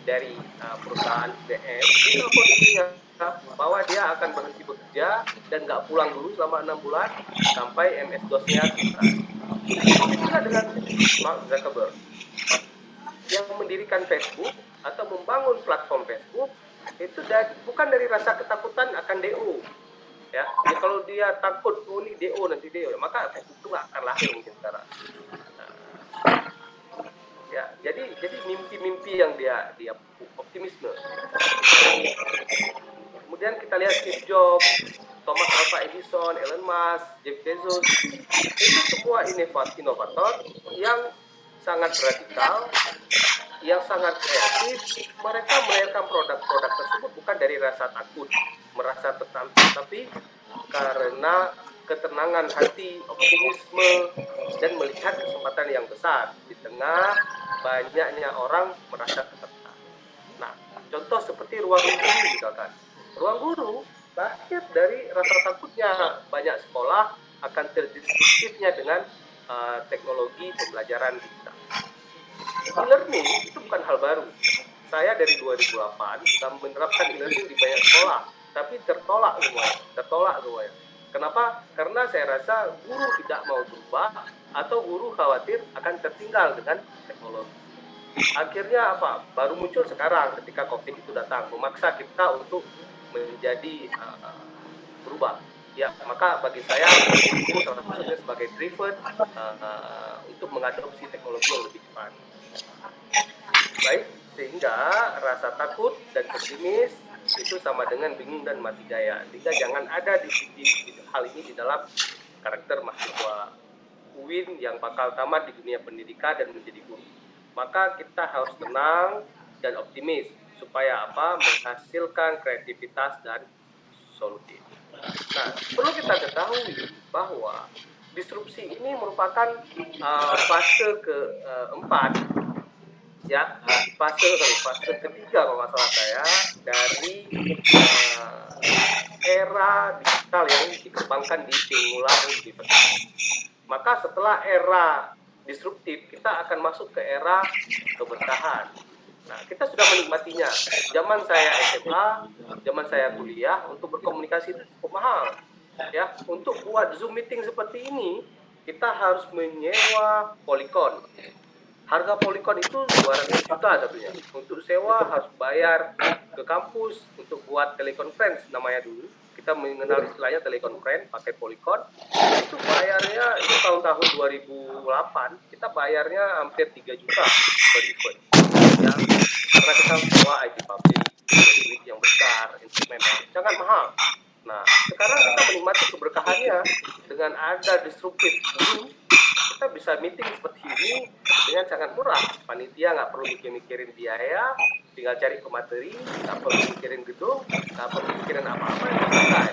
dari perusahaan IBM. Itu kondisinya bahwa dia akan berhenti bekerja dan nggak pulang dulu selama 6 bulan sampai MS-DOS-nya selesai. Juga dengan Mark Zuckerberg yang mendirikan Facebook atau membangun platform Facebook itu bukan dari rasa ketakutan akan DO. Ya, kalau dia takut ini DO nanti DO, maka Facebook itu akan lahir mungkin sekarang. Ya, jadi mimpi-mimpi yang dia optimisme. Kemudian kita lihat Steve Jobs, Thomas Alva Edison, Elon Musk, Jeff Bezos, itu semua inovator yang sangat radikal, yang sangat kreatif. Mereka melahirkan produk-produk tersebut bukan dari rasa takut, merasa tertantang, tapi karena ketenangan hati, optimisme, dan melihat kesempatan yang besar di tengah banyaknya orang merasa tertekan. Nah, contoh seperti ruang guru misalkan. Ruang guru lahir dari rasa takutnya banyak sekolah akan terdisruptifnya dengan teknologi pembelajaran digital. E-learning itu bukan hal baru. Saya dari 2008 sudah menerapkan e-learning di banyak sekolah, tapi tertolak semuanya. Kenapa? Karena saya rasa guru tidak mau berubah atau guru khawatir akan tertinggal dengan teknologi. akhirnya apa? Baru muncul sekarang ketika COVID itu datang, memaksa kita untuk menjadi berubah. Ya, maka bagi saya ini salah satunya sebagai driven untuk mengadopsi teknologi yang lebih cepat. Baik, sehingga rasa takut dan pesimis itu sama dengan bingung dan mati gaya. Sehingga jangan ada di hal ini di dalam karakter mahasiswa UIN yang bakal tamat di dunia pendidikan dan menjadi guru. Maka kita harus tenang dan optimis supaya apa? Menghasilkan kreativitas dan solutif. Nah, perlu kita ketahui bahwa disrupsi ini merupakan fase keempat, ya, fase ketiga kalau nggak salah saya, dari era digital yang dikembangkan di Singular University. Maka setelah era disruptif, kita akan masuk ke era keberkahan. Nah, kita sudah menikmatinya. Zaman saya SMA, zaman saya kuliah, untuk berkomunikasi itu cukup mahal. Ya, untuk buat Zoom meeting seperti ini, kita harus menyewa Polycon. Harga Polycon itu 200 juta satunya. Untuk sewa harus bayar ke kampus untuk buat teleconference namanya dulu. Kita mengenal istilahnya teleconference pakai Polycon. Itu bayarnya itu tahun-tahun 2008, kita bayarnya hampir 3 juta per event. Ya, karena kita sewa IT public, duit yang besar, instrumen sangat mahal. Nah, sekarang kita menikmati keberkahannya dengan ada disruptive Zoom. Kita bisa meeting seperti ini dengan sangat murah. Panitia nggak perlu mikirin biaya, tinggal cari pemateri, nggak perlu mikirin gedung, nggak perlu mikirin apa-apa, yang selesai.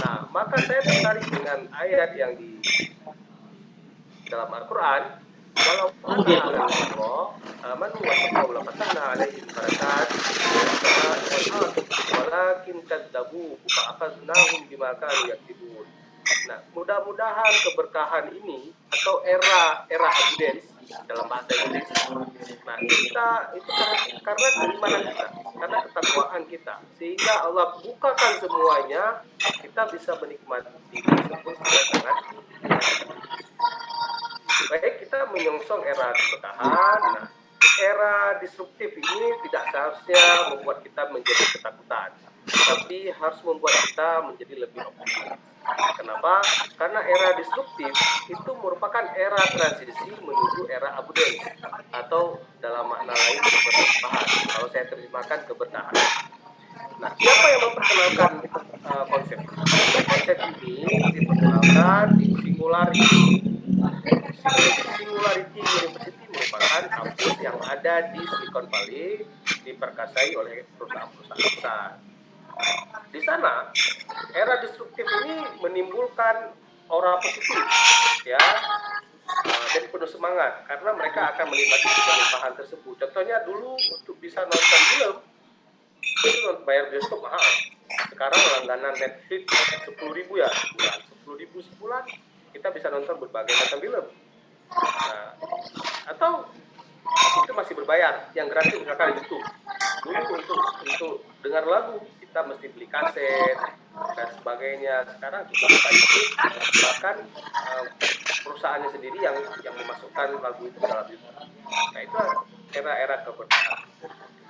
Nah, maka saya tertarik dengan ayat yang di dalam Al-Quran. Walau Allah amanu wa taqaw la fatahna alaihim barakat walakin kadzabu fa akhadnahum bima kanu yaktubun. Nah, mudah-mudahan keberkahan ini atau era abundance dalam bahasa Indonesia. Nah, kita itu karena keimanan kita, karena ketakwaan kita, sehingga Allah bukakan semuanya, kita bisa menikmati tersebut dengan sangat. Baik, kita menyongsong era keberkahan. Nah, era disruptif ini tidak seharusnya membuat kita menjadi ketakutan, tapi harus membuat kita menjadi lebih optimis. Kenapa? Karena era disruptif itu merupakan era transisi menuju era abundance, atau dalam makna lain keberkahan. Kalau saya terjemahkan keberkahan. Nah, siapa yang memperkenalkan konsep? Konsep ini diperkenalkan di Singularity University merupakan kampus yang ada di Silicon Valley, diperkasai oleh perusahaan-perusahaan besar. Di sana, era disruptif ini menimbulkan aura positif, ya, dan penuh semangat karena mereka akan menikmati kelimpahan tersebut. Contohnya dulu untuk bisa nonton film itu bayar bioskop mahal. Sekarang langganan Netflix 10.000 ya sebulan, 10.000 sebulan kita bisa nonton berbagai macam film. Nah, atau itu masih berbayar, yang gratis misalkan YouTube. Dulu untuk dengar lagu kita mesti beli kaset dan sebagainya. Sekarang juga buka YouTube, bahkan perusahaannya sendiri yang memasukkan lagu itu dalam YouTube. Nah, itu era keberkahan.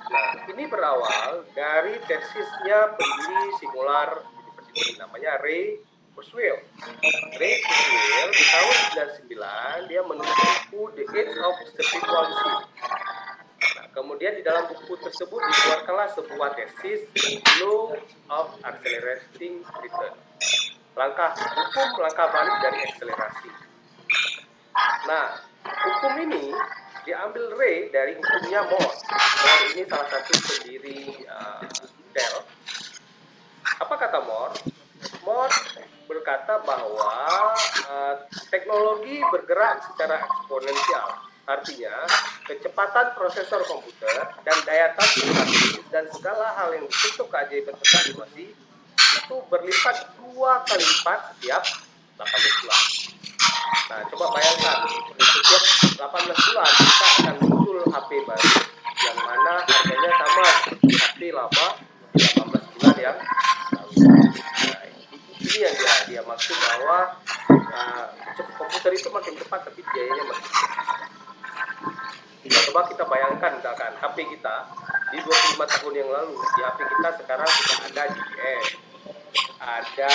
Nah, ini berawal dari tesisnya pendiri Singular University, namanya Ray Kurzweil. Ray Kurzweil di tahun 99 dia menulis buku The Age of Spiritualism. Nah, kemudian di dalam buku tersebut dikeluarkanlah sebuah tesis, Law of Accelerating Return. Hukum langkah balik dari akselerasi. Nah, hukum ini diambil Ray dari hukumnya Moore. Moore ini salah satu pendiri Intel. Apa kata Moore? Moore berkata bahwa teknologi bergerak secara eksponensial. Artinya, kecepatan prosesor komputer dan daya tampung grafis dan segala hal yang disentuh keajaiban tentang inovasi itu berlipat 2 kali lipat setiap 18 bulan. Nah, coba bayangkan, setiap 18 bulan kita akan muncul HP baru yang mana harganya sama seperti HP lama di 18 bulan yang lalu. Nah, ini yang dia maksud bahwa komputer itu makin cepat tapi biayanya makin cepat. Nah, coba kita bayangkan bayangkan misalkan HP kita di 25 tahun yang lalu, di HP kita sekarang sudah ada GPS, ada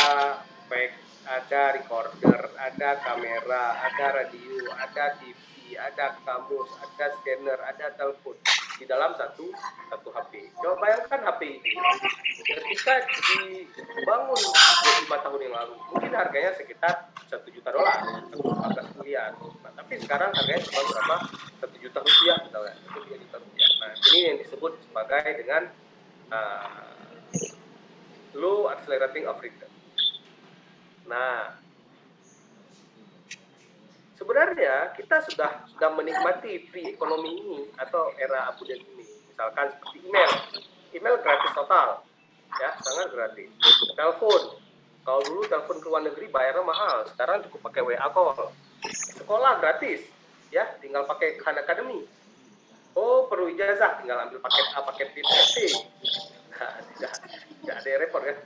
fax, ada recorder, ada kamera, ada radio, ada TV, ada kamus, ada scanner, ada telepon di dalam satu HP. Coba bayangkan HP itu ketika dibangun 25 tahun yang lalu, mungkin harganya sekitar $1 juta atau 14 miliar. Nah, tapi sekarang harganya cuma berapa? $1 juta misalnya, itu $3 juta. Nah, ini yang disebut sebagai dengan low accelerating of return. Nah, sebenarnya kita sudah menikmati free economy ini atau era abundant ini. Misalkan seperti email gratis total, ya sangat gratis. Telepon, kalau dulu telepon ke luar negeri bayarnya mahal, sekarang cukup pakai WA call. Sekolah gratis, ya tinggal pakai Khan Academy. Oh perlu ijazah, tinggal ambil paket A, paket B, paket C. Nah, tidak ada repot kan.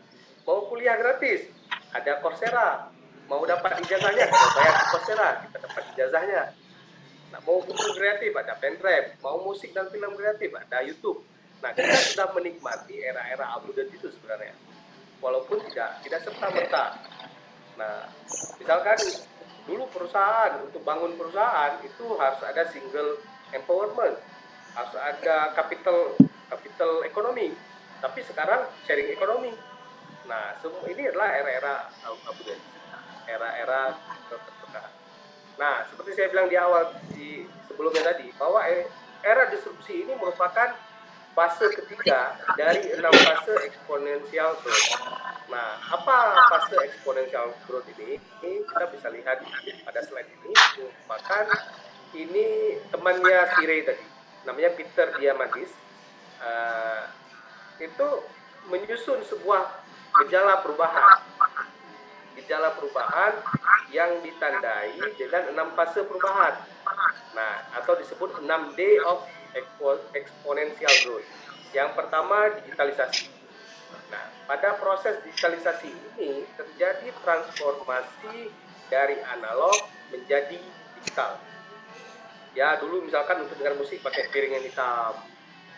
Mau kuliah gratis, ada Coursera. Mau dapat ijazahnya, kita bayar ke Coursera, kita dapat ijazahnya. Nah, mau buku kreatif, ada Pendrive. Mau musik dan film kreatif, ada YouTube. Nah, kita sudah menikmati era-era abundant itu sebenarnya. Walaupun tidak serta-merta. Nah, misalkan dulu perusahaan, untuk bangun perusahaan, itu harus ada single empowerment. Harus ada capital ekonomi. Tapi sekarang sharing ekonomi. Nah, semua ini adalah era-era abundant. Era-era keberkahan. Nah, seperti saya bilang di awal sebelumnya tadi, bahwa era disrupsi ini merupakan fase ketiga dari 6 fase exponential growth. Nah, apa fase exponential growth ini? Kita bisa lihat pada slide ini. Merupakan ini temannya si Ray tadi, namanya Peter Diamandis. Itu menyusun sebuah gejala perubahan yang ditandai dengan 6 fase perubahan. Nah, atau disebut 6 day of exponential growth. Yang pertama, digitalisasi. Nah, pada proses digitalisasi ini terjadi transformasi dari analog menjadi digital. Ya, dulu misalkan untuk dengar musik pakai piring yang hitam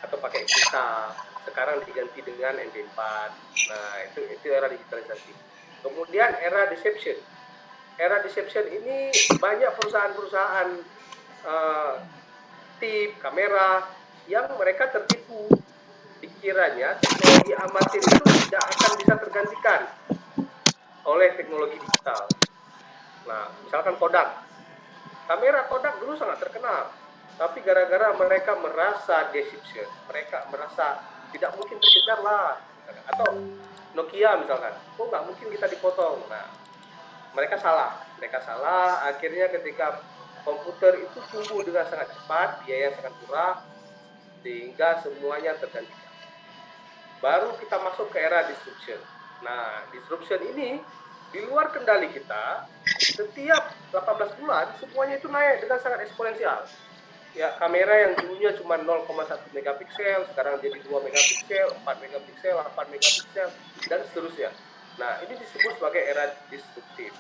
atau pakai pita, sekarang diganti dengan MP4. Nah, itu era digitalisasi. Kemudian era deception. Era deception ini banyak perusahaan-perusahaan tip, kamera yang mereka tertipu. Dikiranya teknologi amatir itu tidak akan bisa tergantikan oleh teknologi digital. Nah, misalkan Kodak. Kamera Kodak dulu sangat terkenal. Tapi gara-gara mereka merasa deception, mereka merasa tidak mungkin terkejar lah. Atau Nokia misalkan, kok nggak mungkin kita dipotong. Nah, mereka salah. Akhirnya ketika komputer itu tumbuh dengan sangat cepat, biaya sangat murah, sehingga semuanya tergantikan. Baru kita masuk ke era disruption. Nah, disruption ini di luar kendali kita, setiap 18 bulan semuanya itu naik dengan sangat eksponensial. Ya, kamera yang dulunya cuma 0,1 megapiksel, sekarang jadi 2 megapiksel, 4 megapiksel, 8 megapiksel, dan seterusnya. Nah, ini disebut sebagai era disruptif.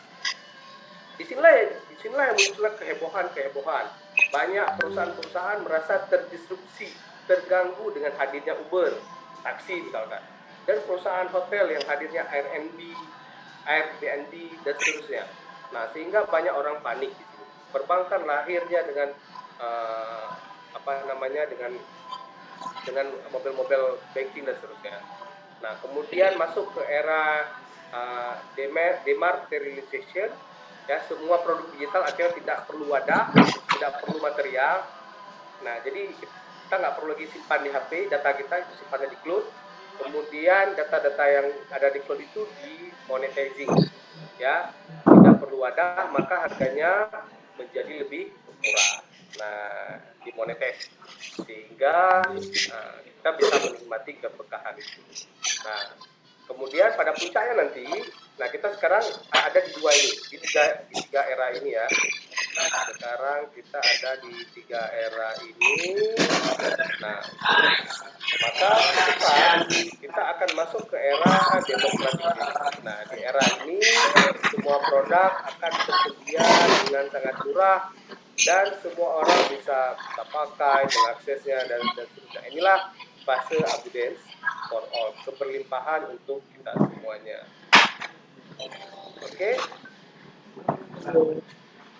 Disinilah yang munculnya kehebohan. Banyak perusahaan-perusahaan merasa terdisrupsi, terganggu dengan hadirnya Uber, taksi misalkan, dan perusahaan hotel yang hadirnya Airbnb, dan seterusnya. Nah, sehingga banyak orang panik di sini. Perbankan lahirnya dengan dengan mobil-mobil banking dan seterusnya. Nah, kemudian masuk ke era dematerialization, ya, semua produk digital akhirnya tidak perlu wadah, tidak perlu material. Nah, jadi kita nggak perlu lagi simpan di HP, data kita itu simpannya di cloud. Kemudian data-data yang ada di cloud itu di monetizing, ya, tidak perlu wadah, maka harganya menjadi lebih murah. Nah, dimonetize sehingga kita bisa menikmati keberkahan itu. Nah, kemudian pada puncaknya nanti, nah kita sekarang ada di tiga era ini ya. Nah, sekarang kita ada di 3 era ini. Nah, maka kita akan masuk ke era demokratisasi. Nah, di era ini semua produk akan tersedia dengan sangat murah dan semua orang bisa pakai, mengaksesnya dan seterusnya. Inilah fase abundance for all, keberlimpahan untuk kita semuanya. Oke.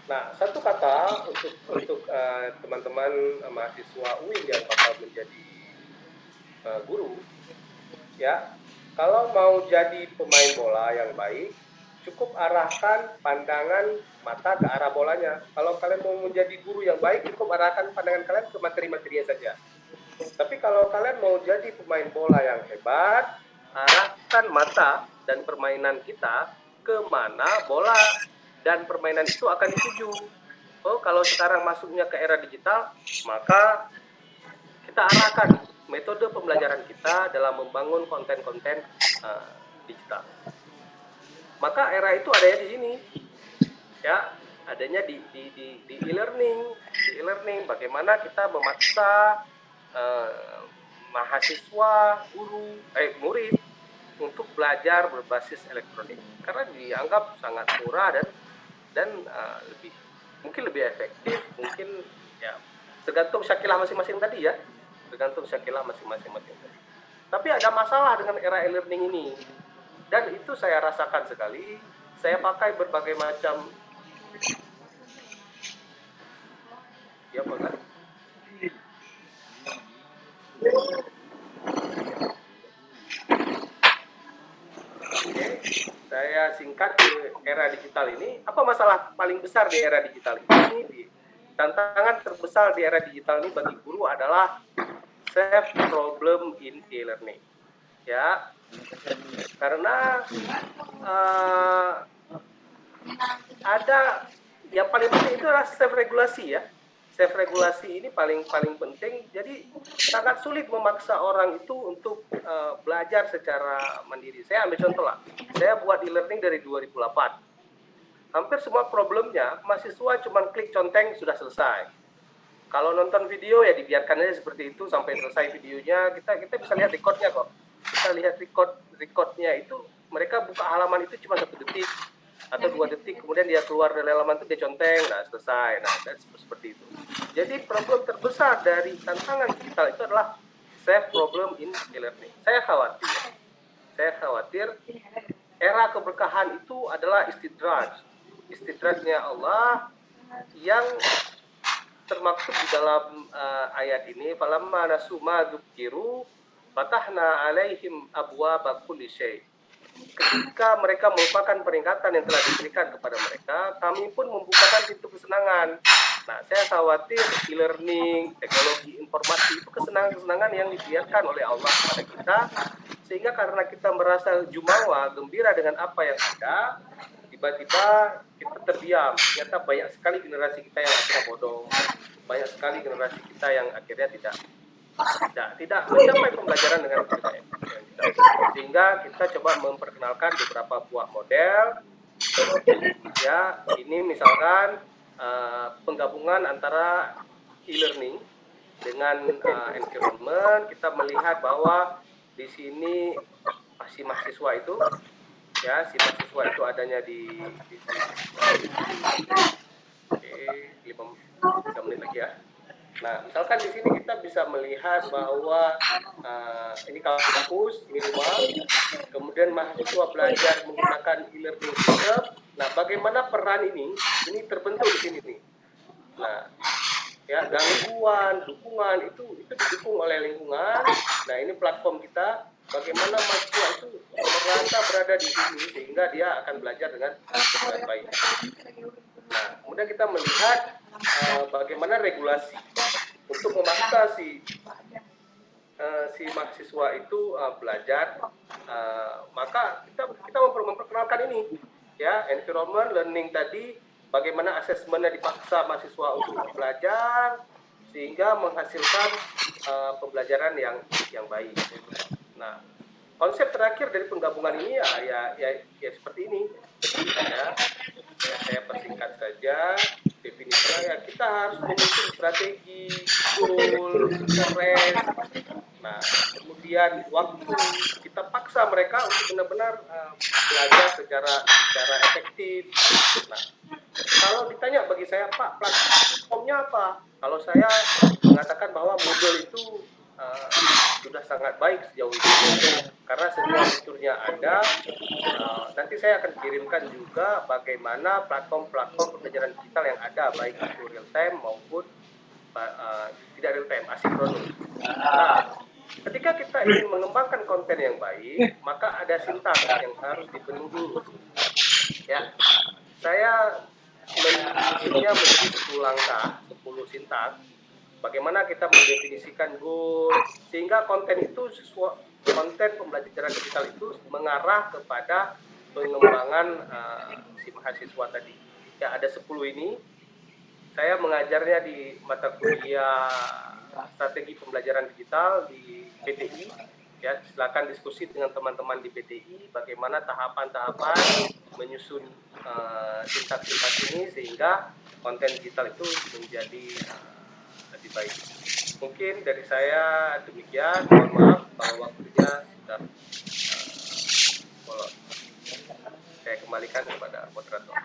Nah, satu kata untuk teman-teman mahasiswa UIN yang bakal menjadi guru, ya. Kalau mau jadi pemain bola yang baik, cukup arahkan pandangan mata ke arah bolanya. Kalau kalian mau menjadi guru yang baik, cukup arahkan pandangan kalian ke materi-materinya saja. Tapi kalau kalian mau jadi pemain bola yang hebat, arahkan mata dan permainan kita ke mana bola dan permainan itu akan dituju. Oh, kalau sekarang masuknya ke era digital, maka kita arahkan metode pembelajaran kita dalam membangun konten-konten digital. Maka era itu adanya di sini, ya, adanya di e-learning, bagaimana kita memaksa mahasiswa, guru, murid untuk belajar berbasis elektronik karena dianggap sangat murah dan mungkin lebih efektif, mungkin ya tergantung syakilah masing-masing tadi ya. Tergantung syakilah masing-masing tadi. Tapi ada masalah dengan era e-learning ini. Dan itu saya rasakan sekali. Saya pakai berbagai macam ya Pak. Oke, saya singkat ke era digital ini. Apa masalah paling besar di era digital ini? Tantangan terbesar di era digital ini bagi guru adalah solve problem in e-learning, ya, karena ada yang paling penting itu adalah self regulasi ya. Self regulasi ini paling penting. Jadi sangat sulit memaksa orang itu untuk belajar secara mandiri. Saya ambil contoh lah. Saya buat e-learning dari 2008. Hampir semua problemnya mahasiswa cuma klik conteng sudah selesai. Kalau nonton video ya dibiarkan aja seperti itu sampai selesai videonya. Kita bisa lihat recordnya kok. Kita lihat recordnya itu mereka buka halaman itu cuma 1 detik atau 2 detik, kemudian dia keluar dari halaman itu dia conteng, nah selesai. Nah, seperti itu. Jadi problem terbesar dari tantangan digital itu adalah solve problem in e-learning. Saya khawatir era keberkahan itu adalah istidrajnya Allah yang termaktub di dalam ayat ini, falamma nasu ma dzukiru fatahna alaihim abwaaba kulli syai'. Ketika mereka melupakan peringatan yang telah diberikan kepada mereka, kami pun membukakan pintu kesenangan. Nah, saya khawatir e-learning, teknologi informasi itu kesenangan-kesenangan yang dibiarkan oleh Allah kepada kita, sehingga karena kita merasa jumawa, gembira dengan apa yang ada, tiba-tiba kita terdiam. Ternyata banyak sekali generasi kita yang akhirnya bodoh, banyak sekali generasi kita yang akhirnya tidak mencapai pembelajaran dengan baik. Sehingga kita coba memperkenalkan beberapa buah model. Ya, ini misalkan penggabungan antara e-learning dengan environment. Kita melihat bahwa di sini si mahasiswa itu adanya di oke, 3 menit lagi ya. Nah, misalkan di sini kita bisa melihat bahwa ini kampus, ini rumah, kemudian mahasiswa belajar menggunakan e-learning system. Nah, bagaimana peran ini terbentuk di sini nih. Nah, ya, gangguan, dukungan itu didukung oleh lingkungan. Nah, ini platform kita. Bagaimana mahasiswa itu merasa berada di sini sehingga dia akan belajar dengan baik. Nah, kemudian kita melihat bagaimana regulasi untuk memaksa si mahasiswa itu belajar. Maka kita memperkenalkan ini, ya, environment learning tadi, bagaimana asesmennya dipaksa mahasiswa untuk belajar sehingga menghasilkan pembelajaran yang baik. Nah, konsep terakhir dari penggabungan ini ya seperti ini. Ya, saya persingkat saja definisinya. Ya, kita harus menyusun strategi, goal, progress. Nah, kemudian waktu kita paksa mereka untuk benar-benar belajar secara efektif. Nah, kalau ditanya bagi saya, Pak, platformnya apa? Kalau saya mengatakan bahwa Moodle itu sudah sangat baik sejauh ini, karena semua fiturnya ada. Nanti saya akan kirimkan juga bagaimana platform-platform pembelajaran digital yang ada, baik itu real time maupun tidak real time, asinkronus. Nah, ketika kita ingin mengembangkan konten yang baik, maka ada sintaks yang harus dipenuhi. Ya, saya menyusunnya menjadi 10 langkah, 10 sintaks. Bagaimana kita mendefinisikan goal, sehingga konten itu konten pembelajaran digital itu mengarah kepada pengembangan si mahasiswa tadi. Ya, ada 10 ini. Saya mengajarnya di mata kuliah strategi pembelajaran digital di PTI. Ya, silakan diskusi dengan teman-teman di PTI bagaimana tahapan-tahapan menyusun sintaks-sintaks ini sehingga konten digital itu menjadi lebih baik. Mungkin dari saya demikian. Mohon maaf kalau waktunya sudah molor. Saya kembalikan kepada moderator.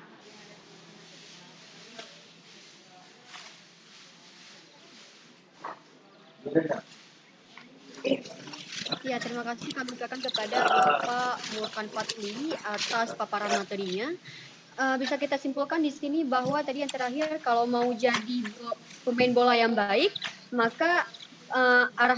Ya, terima kasih kami ucapkan kepada Bapak Nurkan Fatli atas paparan materinya. Bisa kita simpulkan di sini bahwa tadi yang terakhir, kalau mau jadi pemain bola yang baik, maka arah